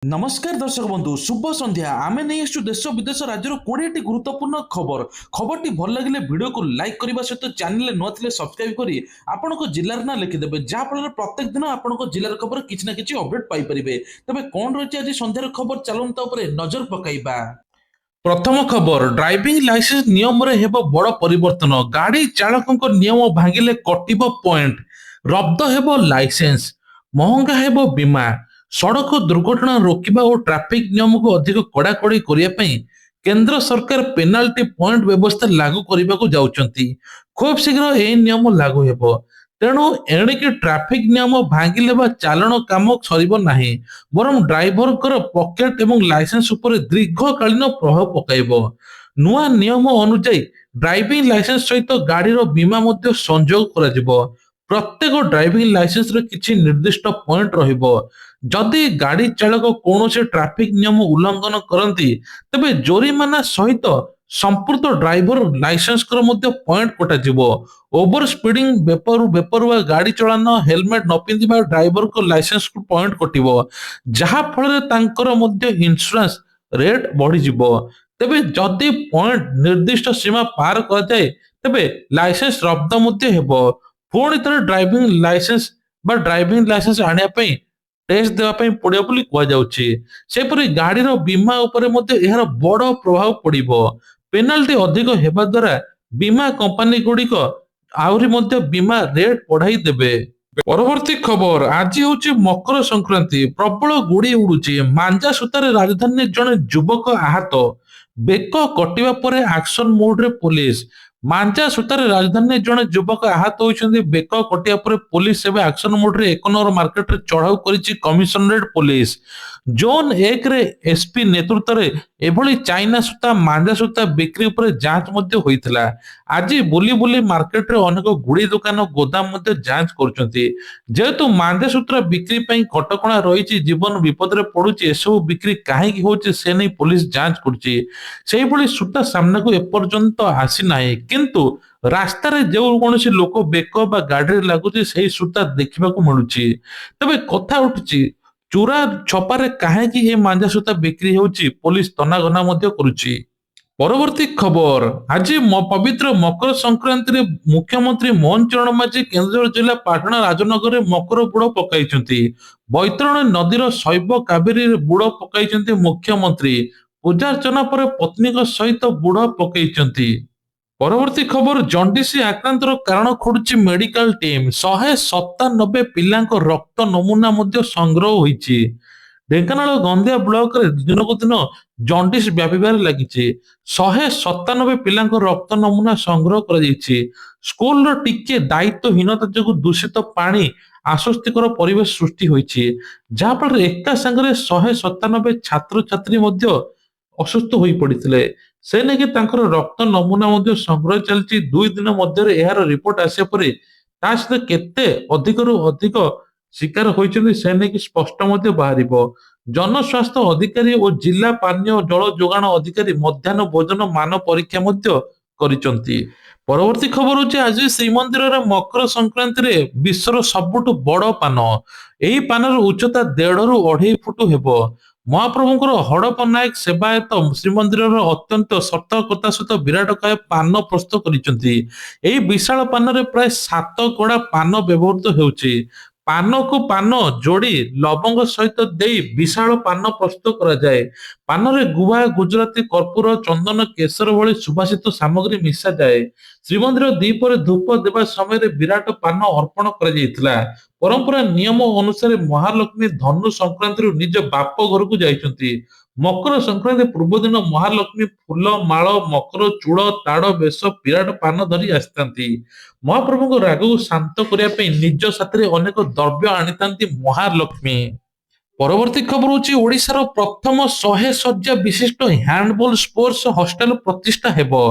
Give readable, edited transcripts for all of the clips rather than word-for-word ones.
नमस्कार दर्शक बंधु शुभ संध्या आमे नहीं आसु देश विदेश राज्यर 20टी गुरुत्वपूर्ण खबर खबरटी भल लगे वीडियो को लाइक करने सहित चैनल न थे सब्सक्राइब करी आपण जिलार ना लिखिदेवे जहाँफल प्रत्येक दिन आपण जिलार खबर किसी ना कि अपडेट पाइपर तेज कौन रही आज संध्यार खबर चलता नजर पकईबा। प्रथम खबर ड्राइविंग लाइसेंस नियम रे हेबो बड़ परिवर्तन गाड़ी चालकों नियम भांगिले कटिबो पॉइंट रद्द हेबो लाइसेंस महंगा हेबो बीमा सड़क दुर्घटना रोकवा और ट्रैफिक नियम को अधिक कड़ाकड़ी करने केंद्र सरकार पेनाल्टी पॉइंट व्यवस्था लागू करने को जाउछंती खूब शीघ्र यह नियम लागू हेबो तेणु एणिकी ट्रैफिक नियम भांगिले बा चालाण काम सरिबो नाही बरं ड्राइवर पकेट एवं लाइसेंस उपर दीर्घकालीन प्रभाव पकाइबो नुआ नियम अनुଯାयी ड्राइविंग लाइसेंस सहित गाड़ीर बीमा मध्य संयोग कराजिबो प्रत्येक ड्राइविंग लाइसेंस रे किछि निर्दिष्ट पॉइंट रहिबो जदि गाड़ी चालक कौन ट्रैफिक नियम उल्लंघन करती तेबे जोरिमाना सहित संपूर्ण ड्राइवर लाइसेंस पॉइंट कटाଯିବ ओवर स्पीडिंग बेपरुआ गाड़ी चलान हेलमेट न पिंधिबा ड्राइवर को लाइसेंस को पॉइंट कटिबो जहा फल तांकर मध्य इंश्योरेंस रेट बढ़ी जिवो तेबे जदि पॉइंट निर्दिष्ट सीमा पार कर जाए तेबे लाइसेंस रद्द मध्य हेबो पुणी थे ड्राइविंग लाइसेंस आनिया पई टेस्ट देवाई पड़ो बोली कहपरि गाड़ीर बीमा यार बड़ प्रभाव पड़ो पेनाल्टी अधिक हेबा द्वारा बीमा कंपनी गुड़िक आहरी बीमा रेट बढ़ाई देबे। परवर्ती खबर आज हूँ मकर संक्रांति प्रबल गुड़ी उड़ुची मांजा सूतार राजधानी जड़े युवक आहत बेक कटिबा परे एक्शन मोड रे पुलिस मांजा सूतार राजधानी जड़े युवक आहत होइछन्ती बेक कटिया परे पुलिस एबे एक्शन मोड रे 1 नंबर मार्केट रे चढ़ाऊ करिछि कमिशनरेट पुलिस जोन 1 रे एसपी नेतृत्व रे एभली चाइना सूता मांजा सूता बिक्री ऊपर जांच मध्य होइथिला आज बुली बुली मार्केट रे अनेक गुड़ी दुकान गोदाम मध्य जांच करुछन्ती जेहेतु मांजा सूत्र बिक्री पई कटकणा रहिछि जीवन विपद रे पडुछि एसबु बिक्री काहेकि होछि से नै पुलिस जांच करुछि सेही भली सूता सामना को एपर्यंत आसी नाही किंतु रास्ता रे जो कोनोसी लोक बेक बा गाड़ी लागुछि सेही सूता देखिबाकू मिलुछि तबे कथा उठुछि चूरा छपारे काहेकि ये मांजा सूता बिक्री होउछि पुलिस तनाघना मध्य करुछि। परवर्ती खबर आज पवित्र मकर संक्रांति रे मुख्यमंत्री मोहन चरण माझी केंद्र जिला पाटना राजनगर रे मकर बुड़ पकाइछन्ती बैतरणी नदीर शैव कावेरी रे बुड़ पकाइछन्ती मुख्यमंत्री पूजार्चना पर पत्नी सहित बुड़ पकाइछन्ती। परवर्ती खबर जंडिस आक्रांतर कारण खोडुची मेडिकल टीम 197 पिलांक रक्त नमूना मध्य संग्रह होईची ढेंकानाल गंदिया ब्लॉक रे दिनकु दिन जंडिस व्यापीबार लागिची 197 पिलांक रक्त नमूना संग्रह करा जाईची स्कूल रो टिके दायित्वहीनता जगु दूषित पानी आश्वस्तिकर परिवेश सृष्टि होईची जहा पर एका संगरे 197 छात्र छात्री मध्य असुस्थ होई पड़िथिले से नेकी तांकर रक्त नमूना मध्य संग्रह चलची 2 दिन मध्य एहार रिपोर्ट आसे परे ता सहित केते अधिक रु अधिक शिकार होइछन्ती से नेकी स्पष्ट मध्य बाहरिबो जनस्वास्थ्य अधिकारी और जिला पानीय जल जोगाण अधिकारी मध्याह्न भोजन मान परीक्षा मध्य करिसंती। परवर्ती खबर होची आज श्रीमंदिर रे मकर संक्रांति रे विश्वर सबुठु बड़ पान एही पानर उच्चता 1.5 रु 2.5 फुट हेबो महाप्रभुଙ୍କର हड़प नायक सेवायत श्रीमंदिर अत्यंत सतर्कता सहित विराटकाय पान प्रस्तुत करिसंती एही विशाल पान रे प्राय 7 कड़ा पान व्यवहृत हेउची पान को पान जोड़ी लवंग सहित देई विशाल पान प्रस्तुत करा जाए पान रे गुआ गुजराती कर्पूर चंदन केसर भली सुभाषित सामग्री मिसा जाए श्रीमंदिर दीपर धूप देवा समय विराट पान अर्पण करा जायतिला परंपरा नियम अनुसार महालक्ष्मी धनु संक्रांति निज बाप घर को जाइछन्ती मकर संक्रांति पूर्व दिन महालक्ष्मी फूल माल मकर चूड़ ताड़ बेश विराट पान धरी आसतांती महाप्रभु राग को शांत करने निज साथी अनेक द्रव्य आनीता महालक्ष्मी। परवर्ती खबर होची ओडिशार प्रथम 100 शଯ୍या विशिष्ट हैंडबॉल स्पोर्ट्स हॉस्टल प्रतिष्ठा हेबो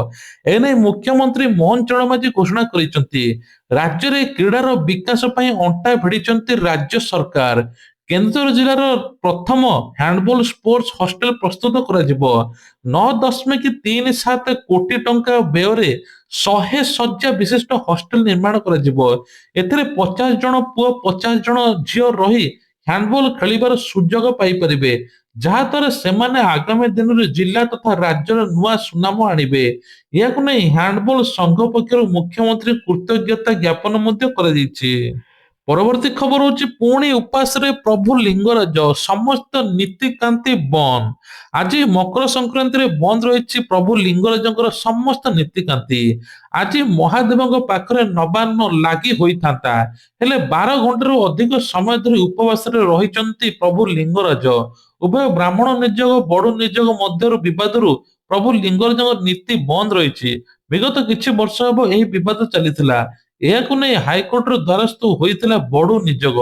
एने मुख्यमंत्री मोहन चरण माझी घोषणा करिसंती राज्य रे क्रीडार विकास पई अंटा भिड़िसंती राज्य सरकार केंद्र जिलार प्रथम हैंडबॉल स्पोर्ट्स हॉस्टल प्रस्तुत करा जिवो 9.37 कोटी टंका व्यୟରେ 100 शଯ୍या विशिष्ट हॉस्टल निर्माण करा जिवो एथिरे 50 जण पुओ 50 जण झियो रही हैंडबॉल खेलिबार सुযোଗ पाई परिबे ଯାହାଦ୍ୱାରା ସେମାନେ ଆଗାମୀ ଦିନରେ ଜିଲ୍ଲା ତଥା ରାଜ୍ୟର ନୂଆ ସୁନାମ ଆଣିବେ। ଏହାକୁ ନେଇ ହ୍ୟାଣ୍ଡବଲ ସଂଘ ପକ୍ଷରୁ ମୁଖ୍ୟମନ୍ତ୍ରୀ କୃତଜ୍ଞତା ଜ୍ଞାପନ ମଧ୍ୟ କରାଯାଇଛି। ପରବର୍ତ୍ତୀ ଖବର ହଉଛି ପୁଣି ଉପାସରେ ପ୍ରଭୁ ଲିଙ୍ଗରାଜ ସମସ୍ତ ନୀତିକାନ୍ତି ବନ୍ଦ। ଆଜି ମକର ସଂକ୍ରାନ୍ତିରେ ବନ୍ଦ ରହିଛି ପ୍ରଭୁ ଲିଙ୍ଗରାଜଙ୍କର ସମସ୍ତ ନୀତିକାନ୍ତି। ଆଜି ମହାଦେବଙ୍କ ପାଖରେ ନବାନ୍ନ ଲାଗି ହୋଇଥାନ୍ତା, ହେଲେ 12 ଘଣ୍ଟାରୁ ଅଧିକ ସମୟ ଧରି ଉପବାସରେ ରହିଛନ୍ତି ପ୍ରଭୁ ଲିଙ୍ଗରାଜ। ଉଭୟ ବ୍ରାହ୍ମଣ ନିଯୋଗ ବଡୁ ନିଯୋଗ ମଧ୍ୟରୁ ବିବାଦରୁ ପ୍ରଭୁ ଲିଙ୍ଗରାଜଙ୍କ ନୀତି ବନ୍ଦ ରହିଛି। ବିଗତ କିଛି ବର୍ଷ ହେବ ଏହି ବିବାଦ ଚାଲିଥିଲା। ଏହାକୁ ନେଇ ହାଇକୋର୍ଟର ଦ୍ୱାରସ୍ଥ ହୋଇଥିଲା ବଡୁ ନିଯୋଗ।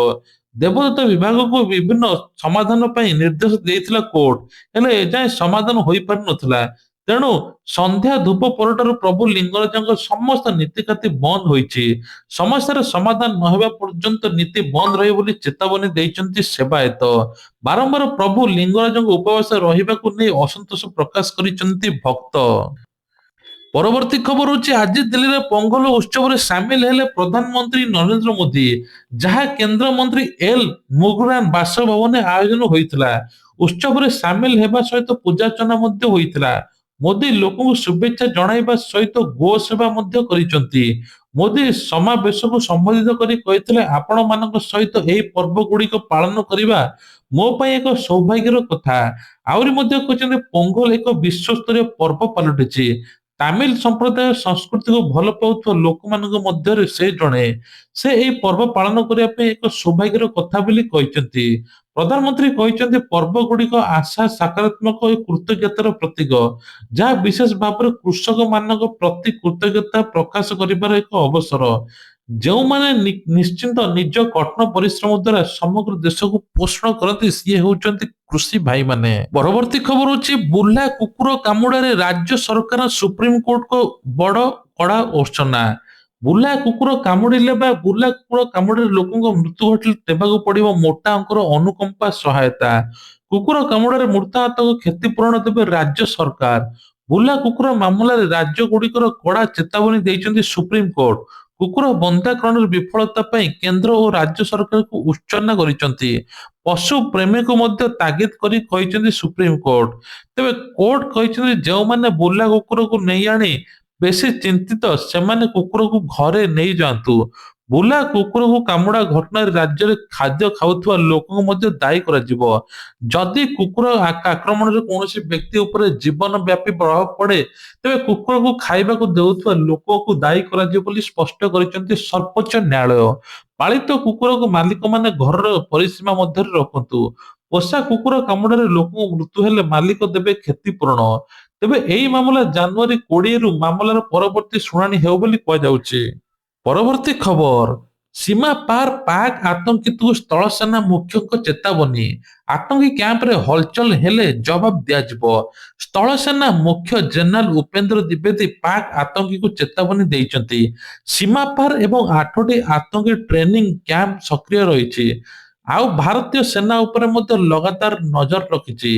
ଦେବଦତ୍ତ ବିଭାଗକୁ ବିଭିନ୍ନ ସମାଧାନ ପାଇଁ ନିର୍ଦ୍ଦେଶ ଦେଇଥିଲା କୋର୍ଟ, ହେଲେ ଏଯାଏଁ ସମାଧାନ ହୋଇପାରିନଥିଲା। ତେଣୁ ସନ୍ଧ୍ୟା ଧୂପ ପରଠାରୁ ପ୍ରଭୁ ଲିଙ୍ଗରାଜଙ୍କ ସମସ୍ତ ନୀତିକାନ୍ତି ବନ୍ଦ ହୋଇଛି। ସମସ୍ୟାର ସମାଧାନ ନ ହେବା ପର୍ଯ୍ୟନ୍ତ ନୀତି ବନ୍ଦ ରହିବ ବୋଲି ଚେତାବନୀ ଦେଇଛନ୍ତି ସେବାୟତ। ବାରମ୍ବାର ପ୍ରଭୁ ଲିଙ୍ଗରାଜଙ୍କ ଉପବାସ ରହିବାକୁ ନେଇ ଅସନ୍ତୋଷ ପ୍ରକାଶ କରିଛନ୍ତି ଭକ୍ତ। ପରବର୍ତ୍ତୀ ଖବର ହଉଛି ଆଜି ଦିଲ୍ଲୀରେ ପୋଙ୍ଗଲ ଉତ୍ସବରେ ସାମିଲ ହେଲେ ପ୍ରଧାନମନ୍ତ୍ରୀ ନରେନ୍ଦ୍ର ମୋଦି, ଯାହା କେନ୍ଦ୍ରମନ୍ତ୍ରୀ ଏଲ୍ ମୁରୁଗାନ ବାସଭବନରେ ଆୟୋଜନ ହୋଇଥିଲା। ଉତ୍ସବରେ ସାମିଲ ହେବା ସହିତ ପୂଜାର୍ଚ୍ଚନା ମଧ୍ୟ ହୋଇଥିଲା। ମୋଦି ଲୋକଙ୍କୁ ଶୁଭେଚ୍ଛା ଜଣାଇବା ସହିତ ଗୋ ସେବା ମଧ୍ୟ କରିଛନ୍ତି। ମୋଦି ସମାବେଶକୁ ସମ୍ବୋଧିତ କରି କହିଥିଲେ, ଆପଣମାନଙ୍କ ସହିତ ଏହି ପର୍ବ ଗୁଡିକ ପାଳନ କରିବା ମୋ ପାଇଁ ଏକ ସୌଭାଗ୍ୟର କଥା। ଆହୁରି ମଧ୍ୟ କହିଛନ୍ତି ପୋଙ୍ଗଲ ଏକ ବିଶ୍ୱସ୍ତରୀୟ ପର୍ବ ପାଲଟିଛି। ତାମିଲ ସମ୍ପ୍ରଦାୟ ସଂସ୍କୃତିକୁ ଭଲ ପାଉଥିବା ଲୋକମାନଙ୍କ ମଧ୍ୟରେ ସେ ଜଣେ। ସେ ଏହି ପର୍ବ ପାଳନ କରିବା ପାଇଁ ଏକ ସୌଭାଗ୍ୟର କଥା ବୋଲି କହିଛନ୍ତି। ପ୍ରଧାନମନ୍ତ୍ରୀ କହିଛନ୍ତି ପର୍ବ ଗୁଡିକ ଆଶା ସକାରାତ୍ମକ ଓ କୃତଜ୍ଞତାର ପ୍ରତୀକ, ଯାହା ବିଶେଷ ଭାବରେ କୃଷକ ମାନଙ୍କ ପ୍ରତି କୃତଜ୍ଞତା ପ୍ରକାଶ କରିବାର ଏକ ଅବସର, ଯେଉଁମାନେ ନିଶ୍ଚିନ୍ତ ନିଜ କଠିନ ପରିଶ୍ରମ ଦ୍ୱାରା ସମଗ୍ର ଦେଶକୁ ପୋଷଣ କରନ୍ତି, ସିଏ ହେଉଛନ୍ତି କୃଷି ଭାଇମାନେ। ପରବର୍ତ୍ତୀ ଖବର ହଉଛି ବୁର୍ଲା କୁକୁର କାମୁଡାରେ ରାଜ୍ୟ ସରକାର ସୁପ୍ରିମକୋର୍ଟଙ୍କ ବଡ କଡା ଘୋଷଣା। ବୁର୍ଲା କୁକୁର କାମୁଡିଲେ ବା ବୁର୍ଲା କୁକୁର କାମୁଡାରେ ଲୋକଙ୍କ ମୃତ୍ୟୁ ଘଟିଲେ ଦେବାକୁ ପଡିବ ମୋଟା ଅଙ୍କର ଅନୁକମ୍ପା ସହାୟତା। କୁକୁର କାମୁଡାରେ ମୃତାହତଙ୍କ କ୍ଷତିପୂରଣ ଦେବେ ରାଜ୍ୟ ସରକାର। ବୁର୍ଲା କୁକୁର ମାମଲାରେ ରାଜ୍ୟ ଗୁଡିକର କଡା ଚେତାବନୀ ଦେଇଛନ୍ତି ସୁପ୍ରିମକୋର୍ଟ। କୁକୁର ବନ୍ଧାକରଣର ବିଫଳତା ପାଇଁ କେନ୍ଦ୍ର ଓ ରାଜ୍ୟ ସରକାରଙ୍କୁ ଉର୍ତ୍ସନା କରିଛନ୍ତି। ପଶୁ ପ୍ରେମୀଙ୍କୁ ମଧ୍ୟ ତାଗିଦ କରି କହିଛନ୍ତି ସୁପ୍ରିମକୋର୍ଟ। ତେବେ କୋର୍ଟ କହିଛନ୍ତି ଯେଉଁମାନେ ବୁର୍ଲା କୁକୁରକୁ ନେଇ ଆଣି ବେଶୀ ଚିନ୍ତିତ, ସେମାନେ କୁକୁରକୁ ଘରେ ନେଇଯାଆନ୍ତୁ। ବୁର୍ଲା କୁକୁରକୁ କାମୁଡା ଘଟଣାରେ ରାଜ୍ୟରେ ଖାଦ୍ୟ ଖାଉଥିବା ଲୋକଙ୍କୁ ମଧ୍ୟ ଦାୟୀ କରାଯିବ। ଯଦି କୁକୁର ଆକ୍ରମଣରେ କୌଣସି ବ୍ୟକ୍ତି ଉପରେ ଜୀବନ ବ୍ୟାପୀ ପ୍ରଭାବ ପଡେ, ତେବେ କୁକୁରକୁ ଖାଇବାକୁ ଦେଉଥିବା ଲୋକକୁ ଦାୟୀ କରାଯିବ ବୋଲି ସ୍ପଷ୍ଟ କରିଛନ୍ତି ସର୍ବୋଚ୍ଚ ନ୍ୟାୟାଳୟ। ପାଳିତ କୁକୁରକୁ ମାଲିକମାନେ ଘରର ପରିସୀମା ମଧ୍ୟରେ ରଖନ୍ତୁ। ପୋଷା କୁକୁର କାମୁଡାରେ ଲୋକଙ୍କ ମୃତ୍ୟୁ ହେଲେ ମାଲିକ ଦେବେ କ୍ଷତିପୂରଣ। ତେବେ ଏହି ମାମଲା ଜାନୁଆରୀ 20ରୁ ମାମଲାର ପରବର୍ତ୍ତୀ ଶୁଣାଣି ହେବ ବୋଲି କୁହାଯାଉଛି। ପରବର୍ତ୍ତୀ ଖବର, ସୀମା ପାର ପାକ୍ ଆତଙ୍କିତକୁ ସ୍ଥଳସେନା ମୁଖ୍ୟଙ୍କ ଚେତାବନୀ। ଆତଙ୍କୀ କ୍ୟାମ୍ପରେ ହଲଚଲ ହେଲେ ଜବାବ ଦିଆଯିବ। ସ୍ଥଳସେନା ମୁଖ୍ୟ ଜେନେରାଲ ଉପେନ୍ଦ୍ର ଦ୍ୱିବେଦୀ ପାକ୍ ଆତଙ୍କୀକୁ ଚେତାବନୀ ଦେଇଛନ୍ତି। ସୀମା ପାର ଏବଂ 8ଟି ଆତଙ୍କୀ ଟ୍ରେନିଂ କ୍ୟାମ୍ପ ସକ୍ରିୟ ରହିଛି। ଆଉ ଭାରତୀୟ ସେନା ଉପରେ ମଧ୍ୟ ଲଗାତାର ନଜର ରଖିଛି।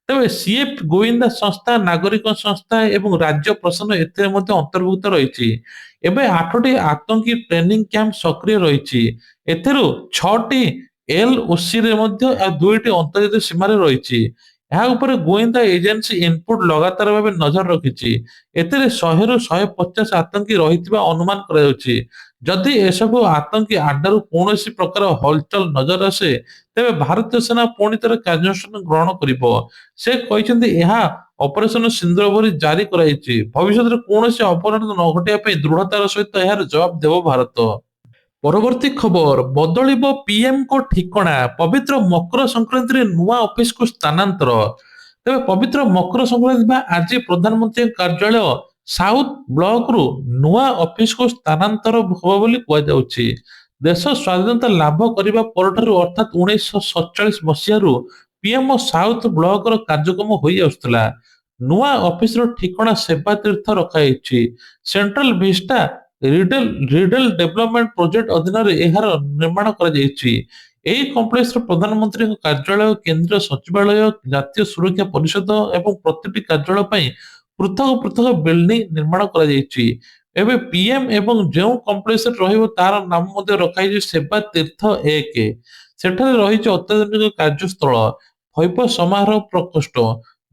ତେବେ ସିଏଫ ଗୋଇନ୍ଦା ସଂସ୍ଥା, ନାଗରିକ ସଂସ୍ଥା ଏବଂ ରାଜ୍ୟ ପ୍ରଶାସନ ଏଥିରେ ମଧ୍ୟ ଅନ୍ତର୍ଭୁକ୍ତ ରହିଛି। ଏବେ 8ଟି ଆତଙ୍କୀ ଟ୍ରେନିଂ କ୍ୟାମ୍ପ ସକ୍ରିୟ ରହିଛି। ଏଥିରୁ 6ଟି ଏଲଓସିରେ ମଧ୍ୟ ଆଉ 2ଟି ଅନ୍ତର୍ଜାତୀୟ ସୀମାରେ ରହିଛି। ଏହା ଉପରେ ଗୋଇନ୍ଦା ଏଜେନ୍ସି ଇନପୁଟ ଲଗାତାର ଭାବେ ନଜର ରଖିଛି। ଏଥିରେ 100ରୁ 150 ଆତଙ୍କୀ ରହିଥିବା ଅନୁମାନ କରାଯାଉଛି। ଯଦି ଏସବୁ ଆତଙ୍କୀ ଆଡ୍ଡାରୁ କୌଣସି ପ୍ରକାର ହଲଚଲ ନଜର ଆସେ, ତେବେ ଭାରତୀୟ ସେନା ପୁଣି ଥରେ କାର୍ଯ୍ୟାନୁଷ୍ଠାନ ଗ୍ରହଣ କରିବ। ସେ କହିଛନ୍ତି ଏହା ଅପରେସନ ସିନ୍ଦୁର ଭଳି ଜାରି କରାଯାଇଛି। ଭବିଷ୍ୟତରେ କୌଣସି ଅପରାଧ ନ ଘଟିବା ପାଇଁ ଦୃଢତାର ସହିତ ଏହାର ଜବାବ ଦେବ ଭାରତ। ପରବର୍ତ୍ତୀ ଖବର, ବଦଳିବ ପିଏମଙ୍କ ଠିକଣା, ପବିତ୍ର ମକର ସଂକ୍ରାନ୍ତିରେ ନୂଆ ଅଫିସକୁ ସ୍ଥାନାନ୍ତର। ତେବେ ପବିତ୍ର ମକର ସଂକ୍ରାନ୍ତି ବା ଆଜି ପ୍ରଧାନମନ୍ତ୍ରୀଙ୍କ କାର୍ଯ୍ୟାଳୟ ସାଉଥ ବ୍ଲକରୁ ନୂଆ ଅଫିସକୁ ସ୍ଥାନାନ୍ତର ହେବ ବୋଲି କୁହାଯାଉଛି। ଦେଶ ସ୍ୱାଧୀନତା ଲାଭ କରିବା ପରଠାରୁ ଅର୍ଥାତ୍ 1947 ମସିହାରୁ ପିଏମଓ ସାଉଥ ବ୍ଲକର କାର୍ଯ୍ୟକ୍ରମ ହୋଇ ଆସୁଥିଲା। ନୂଆ ଅଫିସର ଠିକଣା ସେବା ତୀର୍ଥ ରଖାଯାଇଛି। ସେଣ୍ଟ୍ରାଲ ଭିଷ୍ଟା ରିଡେଲ ଡେଭଲପମେଣ୍ଟ ପ୍ରୋଜେକ୍ଟ ଅଧୀନରେ ଏହାର ନିର୍ମାଣ କରାଯାଇଛି। ଏହି କମ୍ପ୍ଲେକ୍ସରେ ପ୍ରଧାନମନ୍ତ୍ରୀଙ୍କ କାର୍ଯ୍ୟାଳୟ, କେନ୍ଦ୍ରୀୟ ସଚିବାଳୟ, ଜାତୀୟ ସୁରକ୍ଷା ପରିଷଦ ଏବଂ ପ୍ରତିଟି କାର୍ଯ୍ୟାଳୟ ପାଇଁ ପୃଥକ ପୃଥକ ବିଲ୍ଡିଂ ନିର୍ମାଣ କରାଯାଇଛି। ଏବେ ପିଏମ ଏବଂ ଯେଉଁ କମ୍ପ୍ଲେକ୍ସରେ ରହିବ ତାର ନାମ ମଧ୍ୟ ରଖାଯାଇଛି ସେବା ତୀର୍ଥ 1। ସେଠାରେ ରହିଛି ଅତ୍ୟାଧୁନିକ କାର୍ଯ୍ୟସ୍ଥଳ, ହୈବ ସମାରୋହ ପ୍ରକୋଷ୍ଠ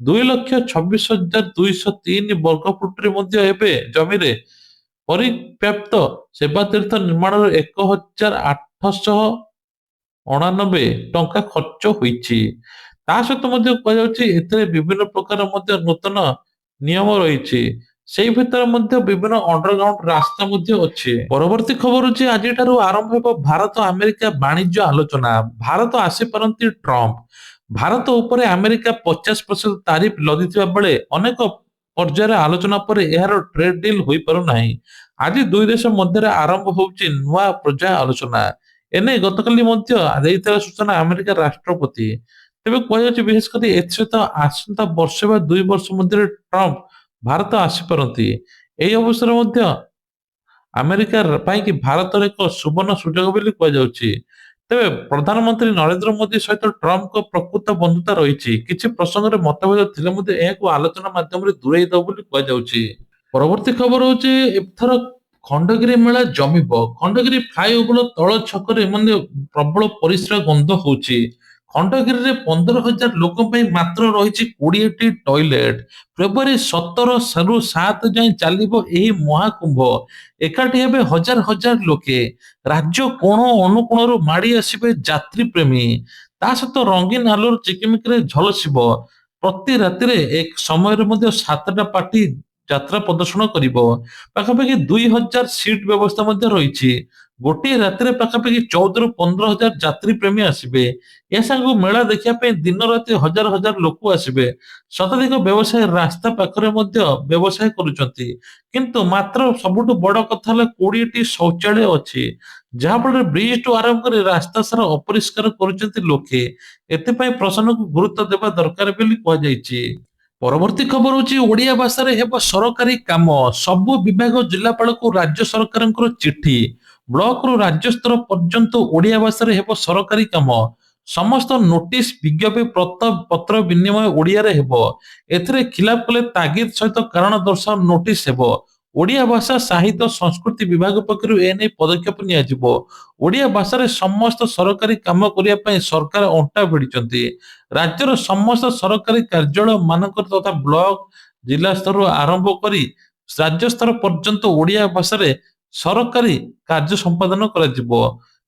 2,26,203 ବର୍ଗ ଫୁଟରେ ମଧ୍ୟ ଏବେ ଜମିରେ ପରିବ୍ୟାପ୍ତ ସେବାତୀର୍ଥ ନିର୍ମାଣରେ 1,899 ଟଙ୍କା ଖର୍ଚ୍ଚ ହୋଇଛି। ତା ସହିତ ମଧ୍ୟ କୁହାଯାଉଛି ଏଥିରେ ବିଭିନ୍ନ ପ୍ରକାର ମଧ୍ୟ ନୂତନ ନିୟମ ରହିଛି। ସେଇ ଭିତରେ ମଧ୍ୟ ବିଭିନ୍ନ ଅଣ୍ଡରଗ୍ରାଉଣ୍ଡ ରାସ୍ତା ମଧ୍ୟ ଅଛି। ପରବର୍ତ୍ତୀ ଖବର ହଉଛି ଆଜିଠାରୁ ଆରମ୍ଭ ହେବ ଭାରତ ଆମେରିକା ବାଣିଜ୍ୟ ଆଲୋଚନା। ଭାରତ ଆସିପାରନ୍ତି ଟ୍ରମ୍ପ। ଭାରତ ଉପରେ ଆମେରିକା 50% ତାରିଫ ଲଦିଥିବା ବେଳେ ଅନେକ ପର୍ଯ୍ୟାୟରେ ଆଲୋଚନା ପରେ ଏହାର ଟ୍ରେଡ୍ ଡିଲ୍ ହୋଇପାରୁନାହିଁ। ଆଜି ଦୁଇ ଦେଶ ମଧ୍ୟରେ ଆରମ୍ଭ ହେଉଛି ନୂଆ ପର୍ଯ୍ୟାୟ ଆଲୋଚନା। ଏନେଇ ଗତକାଲି ମଧ୍ୟ ଦେଇଥିବା ସୂଚନା ଆମେରିକା ରାଷ୍ଟ୍ରପତି। ତେବେ କୁହାଯାଉଛି ବିଶେଷ କରି ଏଥିସହିତ ଆସନ୍ତା ବର୍ଷ ବା 2 ବର୍ଷ ମଧ୍ୟରେ ଟ୍ରମ୍ପ ଭାରତ ଆସିପାରନ୍ତି। ଏହି ଅବସରରେ ମଧ୍ୟ ଆମେରିକା ପାଇଁକି ଭାରତର ଏକ ସୁବର୍ଣ୍ଣ ସୁଯୋଗ ବୋଲି କୁହାଯାଉଛି। ତେବେ ପ୍ରଧାନମନ୍ତ୍ରୀ ନରେନ୍ଦ୍ର ମୋଦି ସହିତ ଟ୍ରମ୍ପଙ୍କ ପ୍ରକୃତ ବନ୍ଧୁତା ରହିଛି। କିଛି ପ୍ରସଙ୍ଗରେ ମତଭେଦ ଥିଲେ ମଧ୍ୟ ଏହାକୁ ଆଲୋଚନା ମାଧ୍ୟମରେ ଦୂରେଇ ଦେବ ବୋଲି କୁହାଯାଉଛି। ପରବର୍ତ୍ତୀ ଖବର ହଉଛି ଏଥର ଖଣ୍ଡଗିରି ମେଳା ଜମିବ। ଖଣ୍ଡଗିରି ଫ୍ଲାଇଓଭର ତଳ ଛକରେ ମଧ୍ୟ ପ୍ରବଳ ପରିସ୍ରା ଗନ୍ଧ ହଉଛି। ଖଣ୍ଡଗିରିରେ 15,000 ଲୋକ ପାଇଁ ମାତ୍ର ରହିଛି 20ଟି ଟଏଲେଟ। ଫେବୃଆରୀ 17ରୁ 7 ଯାଏଁ ଚାଲିବ ଏହି ମହାକୁମ୍ଭ। ଏକାଠି ହେବେ ହଜାର ହଜାର ଲୋକେ। ରାଜ୍ୟ କୋଣ ଅନୁକୋଣରୁ ମାଡ଼ି ଆସିବେ ଯାତ୍ରୀ ପ୍ରେମୀ। ତା ସହିତ ରଙ୍ଗୀନ ଆଲୋର ଚିକିମିକିରେ ଝଲସିବ। ପ୍ରତି ରାତିରେ ଏକ ସମୟରେ ମଧ୍ୟ 7ଟା ପାର୍ଟି ଯାତ୍ରା ପ୍ରଦର୍ଶନ କରିବ। ପାଖାପାଖି 2,000 ସିଟ୍ ବ୍ୟବସ୍ଥା ମଧ୍ୟ ରହିଛି। ଗୋଟିଏ ରାତିରେ ପାଖାପାଖି 14ରୁ 15,000 ଯାତ୍ରୀ ପ୍ରେମୀ ଆସିବେ। ଏ ସାଙ୍ଗକୁ ମେଳା ଦେଖିବା ପାଇଁ ଦିନ ରାତି ହଜାର ହଜାର ଲୋକ ଆସିବେ। ଶତାଧିକ ବ୍ୟବସାୟୀ ରାସ୍ତା ପାଖରେ ମଧ୍ୟ ବ୍ୟବସାୟ କରୁଛନ୍ତି। କିନ୍ତୁ ମାତ୍ର ସବୁଠୁ ବଡ କଥା ହେଲା 20ଟି ଶୌଚାଳୟ ଅଛି। ଯାହାଫଳରେ ବ୍ରିଜଠୁ ଆରମ୍ଭ କରି ରାସ୍ତା ସାରା ଅପରିଷ୍କାର କରୁଛନ୍ତି ଲୋକେ। ଏଥିପାଇଁ ପ୍ରଶାସନକୁ ଗୁରୁତ୍ୱ ଦେବା ଦରକାର ବୋଲି କୁହାଯାଇଛି। ପରବର୍ତ୍ତୀ ଖବର ହଉଛି ଓଡ଼ିଆ ଭାଷାରେ ହେବ ସରକାରୀ କାମ। ସବୁ ବିଭାଗ ଜିଲ୍ଲାପାଳକୁ ରାଜ୍ୟ ସରକାରଙ୍କର ଚିଠି। ବ୍ଲକରୁ ରାଜ୍ୟ ସ୍ତର ପର୍ଯ୍ୟନ୍ତ ଓଡ଼ିଆ ଭାଷାରେ ହେବ ସରକାରୀ କାମ। ସମସ୍ତ ନୋଟିସ ବିଜ୍ଞପ୍ତି ପତ୍ର ବିନିମୟ ଓଡ଼ିଆରେ ହେବ। ଏଥିରେ ଖିଲାପ କଲେ ତାଗିଦ ସହିତ କାରଣ ଦର୍ଶାଅ ନୋଟିସ ହେବ। ଓଡ଼ିଆ ଭାଷା ସାହିତ୍ୟ ସଂସ୍କୃତି ବିଭାଗ ପକ୍ଷରୁ ଏନେଇ ପଦକ୍ଷେପ ନିଆଯିବ। ଓଡ଼ିଆ ଭାଷାରେ ସମସ୍ତ ସରକାରୀ କାମ କରିବା ପାଇଁ ସରକାର ଅଣ୍ଟା ଭିଡ଼ିଛନ୍ତି। ରାଜ୍ୟର ସମସ୍ତ ସରକାରୀ କାର୍ଯ୍ୟାଳୟ ମାନଙ୍କରେ ତଥା ବ୍ଲକ ଜିଲ୍ଲା ସ୍ତରରୁ ଆରମ୍ଭ କରି ରାଜ୍ୟ ସ୍ତର ପର୍ଯ୍ୟନ୍ତ ଓଡ଼ିଆ ଭାଷାରେ ସରକାରୀ କାର୍ଯ୍ୟ ସମ୍ପାଦନ କରାଯିବ।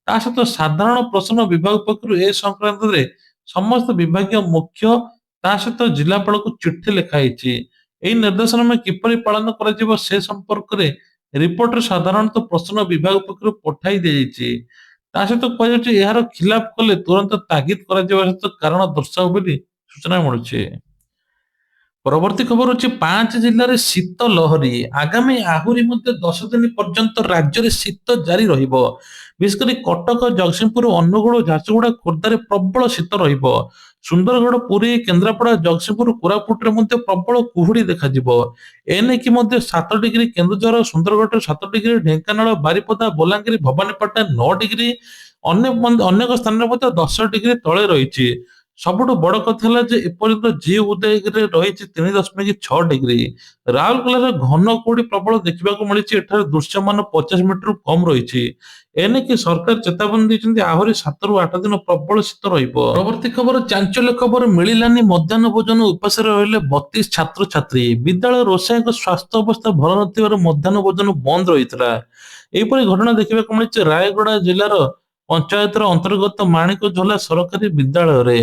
ତା ସହିତ ସାଧାରଣ ପ୍ରଶାସନ ବିଭାଗ ପକ୍ଷରୁ ଏ ସଂକ୍ରାନ୍ତରେ ସମସ୍ତ ବିଭାଗୀୟ ମୁଖ୍ୟ ତା ସହିତ ଜିଲ୍ଲାପାଳକୁ ଚିଠି ଲେଖାଯାଇଛି। ଏହି ନିର୍ଦ୍ଦେଶନାମା କିପରି ପାଳନ କରାଯିବ ସେ ସମ୍ପର୍କରେ ରିପୋର୍ଟରେ ସାଧାରଣତଃ ପ୍ରଶାସନ ବିଭାଗ ପକ୍ଷରୁ ପଠାଇ ଦିଆଯାଇଛି। ତା ସହିତ କୁହାଯାଉଛି ଏହାର ଖିଲାପ କଲେ ତୁରନ୍ତ ତାଗିଦ କରାଯିବା ସହିତ କାରଣ ଦର୍ଶାଅ ବୋଲି ସୂଚନା ମିଳୁଛି। ପରବର୍ତ୍ତୀ ଖବର ହଉଛି 5 ଜିଲ୍ଲାରେ ଶୀତ ଲହରୀ। ଆଗାମୀ ଆହୁରି ମଧ୍ୟ 10 ଦିନ ପର୍ଯ୍ୟନ୍ତ ରାଜ୍ୟରେ ଶୀତ ଜାରି ରହିବ। ବିଶେଷ କରି କଟକ, ଜଗତସିଂହପୁର, ଅନୁଗୁଳ, ଝାରସୁଗୁଡା, ଖୋର୍ଦ୍ଧାରେ ପ୍ରବଳ ଶୀତ ରହିବ। ସୁନ୍ଦରଗଡ଼, ପୁରୀ, କେନ୍ଦ୍ରାପଡ଼ା, ଜଗତସିଂହପୁର, କୋରାପୁଟରେ ମଧ୍ୟ ପ୍ରବଳ କୁହୁଡି ଦେଖାଯିବ। ଏନେଇକି ମଧ୍ୟ 7 ଡିଗ୍ରୀ କେନ୍ଦୁଝର, ସୁନ୍ଦରଗଡ଼ରେ 7 ଡିଗ୍ରୀ, ଢେଙ୍କାନାଳ, ବାରିପଦା, ବଲାଙ୍ଗୀର, ଭବାନୀପାଟଣା 9 ଡିଗ୍ରୀ, ଅନେକ ସ୍ଥାନରେ ମଧ୍ୟ 10 ଡିଗ୍ରୀ ତଳେ ରହିଛି। ସବୁଠୁ ବଡ କଥା ହେଲା ଯେ ଏପର୍ଯ୍ୟନ୍ତ ଉଦୟଗିରିରେ ରହିଛି 3.6 ଡିଗ୍ରୀ। ରାଉରକେଲାରେ ଘନ କୁହୁଡି ପ୍ରବଳ ଦେଖିବାକୁ ମିଳିଛି। ଏଠାରେ ଦୃଶ୍ୟମାନ 50 ମିଟରରୁ କମ ରହିଛି। ଏନେଇକି ସରକାର ଚେତାବନୀ ଦେଇଛନ୍ତି ଆହୁରି 7ରୁ 8 ଦିନ ପ୍ରବଳ ଶୀତ ରହିବ। ପରବର୍ତ୍ତୀ ଖବର ଚାଞ୍ଚଲ୍ୟ ଖବର ମିଳିଲାନି ମଧ୍ୟାହ୍ନ ଭୋଜନ ଉପାସରେ ରହିଲେ 32 ଛାତ୍ରଛାତ୍ରୀ। ବିଦ୍ୟାଳୟ ରୋଷେଇୟାଙ୍କ ସ୍ୱାସ୍ଥ୍ୟ ଅବସ୍ଥା ଭଲ ନଥିବାରୁ ମଧ୍ୟାହ୍ନ ଭୋଜନ ବନ୍ଦ ରହିଥିଲା। ଏହିପରି ଘଟଣା ଦେଖିବାକୁ ମିଳିଛି ରାୟଗଡା ଜିଲ୍ଲାର ପଞ୍ଚାୟତର ଅନ୍ତର୍ଗତ ମାଣିକଝୋଲା ସରକାରୀ ବିଦ୍ୟାଳୟରେ।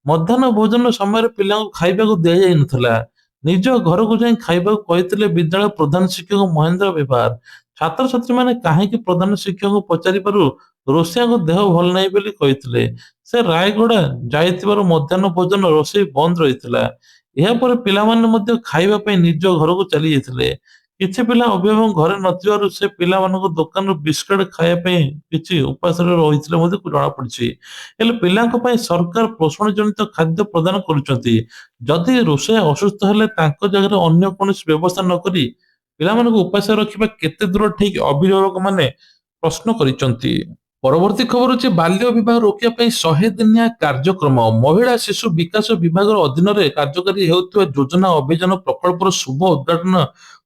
ମଧ୍ୟାହ୍ନ ଭୋଜନ ସମୟରେ ପିଲାଙ୍କୁ ଖାଇବାକୁ ଦିଆଯାଇନଥିଲା। ନିଜ ଘରକୁ ଯାଇ ଖାଇବାକୁ କହିଥିଲେ ବିଦ୍ୟାଳୟ ପ୍ରଧାନ ଶିକ୍ଷକ ମହେନ୍ଦ୍ର ବେଭାର। ଛାତ୍ରଛାତ୍ରୀମାନେ କାହିଁକି ପ୍ରଧାନ ଶିକ୍ଷକଙ୍କୁ ପଚାରିବାରୁ ରୋଷେଇୟାଙ୍କ ଦେହ ଭଲ ନାହିଁ ବୋଲି କହିଥିଲେ। ସେ ରାୟଗଡା ଯାଇଥିବାରୁ ମଧ୍ୟାହ୍ନ ଭୋଜନ ରୋଷେଇ ବନ୍ଦ ରହିଥିଲା। ଏହାପରେ ପିଲାମାନେ ମଧ୍ୟ ଖାଇବା ପାଇଁ ନିଜ ଘରକୁ ଚାଲି ଯାଇଥିଲେ। କିଛି ପିଲା ଅଭିଭାବକ ଘରେ ନଥିବାରୁ ସେ ପିଲାମାନଙ୍କୁ ଦୋକାନରୁ ବିସ୍କୁଟ ଖାଇବା ପାଇଁ କିଛି ଉପାସରେ ରହିଥିଲେ ମଧ୍ୟ ଜଣାପଡିଛି। ହେଲେ ପିଲାଙ୍କ ପାଇଁ ସରକାର ପୋଷଣ ଜନିତ ଖାଦ୍ୟ ପ୍ରଦାନ କରୁଛନ୍ତି। ଯଦି ରୋଷେଇୟା ଅସୁସ୍ଥ ହେଲେ ତାଙ୍କ ଜାଗାରେ ଅନ୍ୟ କୌଣସି ବ୍ୟବସ୍ଥା ନ କରି ପିଲାମାନଙ୍କୁ ଉପାସରେ ରଖିବା କେତେ ଦୂର ଠିକ ଅଭିଭାବକ ମାନେ ପ୍ରଶ୍ନ କରିଛନ୍ତି। ପରବର୍ତ୍ତୀ ଖବର ହଉଛି ବାଲ୍ୟ ବିବାହ ରୋକିବା ପାଇଁ 100 ଦିନିଆ କାର୍ଯ୍ୟକ୍ରମ। ମହିଳା ଶିଶୁ ବିକାଶ ବିଭାଗର ଅଧୀନରେ କାର୍ଯ୍ୟକାରୀ ହେଉଥିବା ଯୋଜନା ଅଭିଯାନ ପ୍ରକଳ୍ପର ଶୁଭ ଉଦ୍ଘାଟନ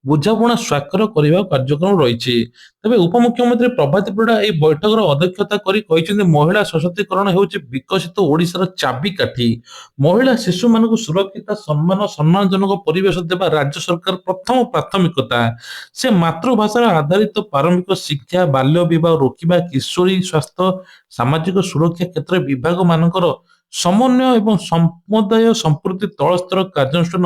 ବୁଝାମଣା ସ୍ୱାକ୍ଷର କରିବା କାର୍ଯ୍ୟକ୍ରମ ରହିଛି। ତେବେ ଉପମୁଖ୍ୟମନ୍ତ୍ରୀ ପ୍ରଭାତୀ ପରିଡ଼ା ଏହି ବୈଠକର ଅଧ୍ୟକ୍ଷତା କରି କହିଛନ୍ତି ମହିଳା ସଶକ୍ତିକରଣ ହେଉଛି ବିକଶିତ ଓଡ଼ିଶାର ଚାବିକାଠି। ମହିଳା ଶିଶୁମାନଙ୍କୁ ସୁରକ୍ଷିତ ସମ୍ମାନଜନକ ପରିବେଶ ଦେବା ରାଜ୍ୟ ସରକାର ପ୍ରଥମ ପ୍ରାଥମିକତା। ସେ ମାତୃଭାଷାର ଆଧାରିତ ପ୍ରାରମ୍ଭିକ ଶିକ୍ଷା, ବାଲ୍ୟ ବିବାହ ରୋକିବା, କିଶୋରୀ ସ୍ୱାସ୍ଥ୍ୟ, ସାମାଜିକ ସୁରକ୍ଷା କ୍ଷେତ୍ରରେ ବିଭାଗମାନଙ୍କର ସମନ୍ୱୟ ଏବଂ ସମୁଦାୟ ସମ୍ପୃକ୍ତି ତଳ ସ୍ତର କାର୍ଯ୍ୟାନୁଷ୍ଠାନ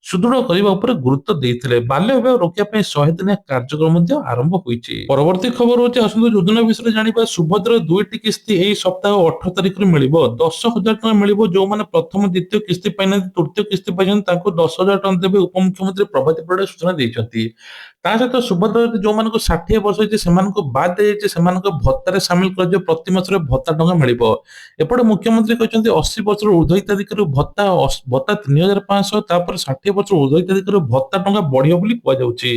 ସୁଦୃଢ କରିବା ଉପରେ ଗୁରୁତ୍ୱ ଦେଇଥିଲେ। ବାଲ୍ୟ ବିବାହ ରୋକିବା ପାଇଁ 100 ଦିନିଆ କାର୍ଯ୍ୟକ୍ରମ ମଧ୍ୟ ଆରମ୍ଭ ହୋଇଛି। ପରବର୍ତ୍ତୀ ଖବର ହଉଛି ଆସନ୍ତୁ ଯୋଜନା ବିଷୟରେ ଜାଣିବା। ସୁଭଦ୍ରା 2ଟି କିସ୍ତି ଏହି ସପ୍ତାହ 18 ତାରିଖରେ ମିଳିବ। 10,000 ଟଙ୍କା ମିଳିବ ଯୋଉମାନେ ପ୍ରଥମ ଦ୍ୱିତୀୟ କିସ୍ତି ପାଇନାହାନ୍ତି, ତୃତୀୟ କିସ୍ତି ପାଇଛନ୍ତି ତାଙ୍କୁ 10,000 ଟଙ୍କା ଦେବେ ଉପମୁଖ୍ୟମନ୍ତ୍ରୀ ପ୍ରଭାତୀ ପରିଡ଼ା ସୂଚନା ଦେଇଛନ୍ତି। ତା ସହିତ ସୁଭଦ୍ରା ଯୋଉମାନଙ୍କୁ 60 ବର୍ଷ ହେଇଛି ସେମାନଙ୍କୁ ବାଦ ଦିଆଯାଇଛି, ସେମାନଙ୍କ ଭତ୍ତାରେ ସାମିଲ କରାଯିବ। ପ୍ରତି ମାସରେ ଭତ୍ତା ଟଙ୍କା ମିଳିବ। ଏପଟେ ମୁଖ୍ୟମନ୍ତ୍ରୀ କହିଛନ୍ତି 80 ବର୍ଷରୁ ଉର୍ଦ୍ଧ୍ୱ ହିତାଧିକାରୀ ଭତ୍ତା 3,500, ତାପରେ 60 ବର୍ଷରୁ ଉର୍ଦ୍ଧ୍ୱ ହିତାଧିକାରୀ ଭତ୍ତା ଟଙ୍କା ବଢିବ ବୋଲି କୁହାଯାଉଛି।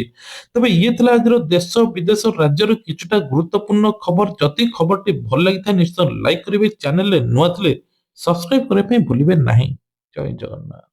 ତେବେ ଇଏ ଥିଲା ଆଜିର ଦେଶ ବିଦେଶ ରାଜ୍ୟର କିଛିଟା ଗୁରୁତ୍ୱପୂର୍ଣ୍ଣ ଖବର। ଯଦି ଖବରଟି ଭଲ ଲାଗିଥାଏ ନିଶ୍ଚୟ ଲାଇକ୍ କରିବେ, ଚ୍ୟାନେଲରେ ନୂଆ ଥିଲେ ସବସ୍କ୍ରାଇବ କରିବା ପାଇଁ ଭୁଲିବେ ନାହିଁ। ଜୟ ଜଗନ୍ନାଥ।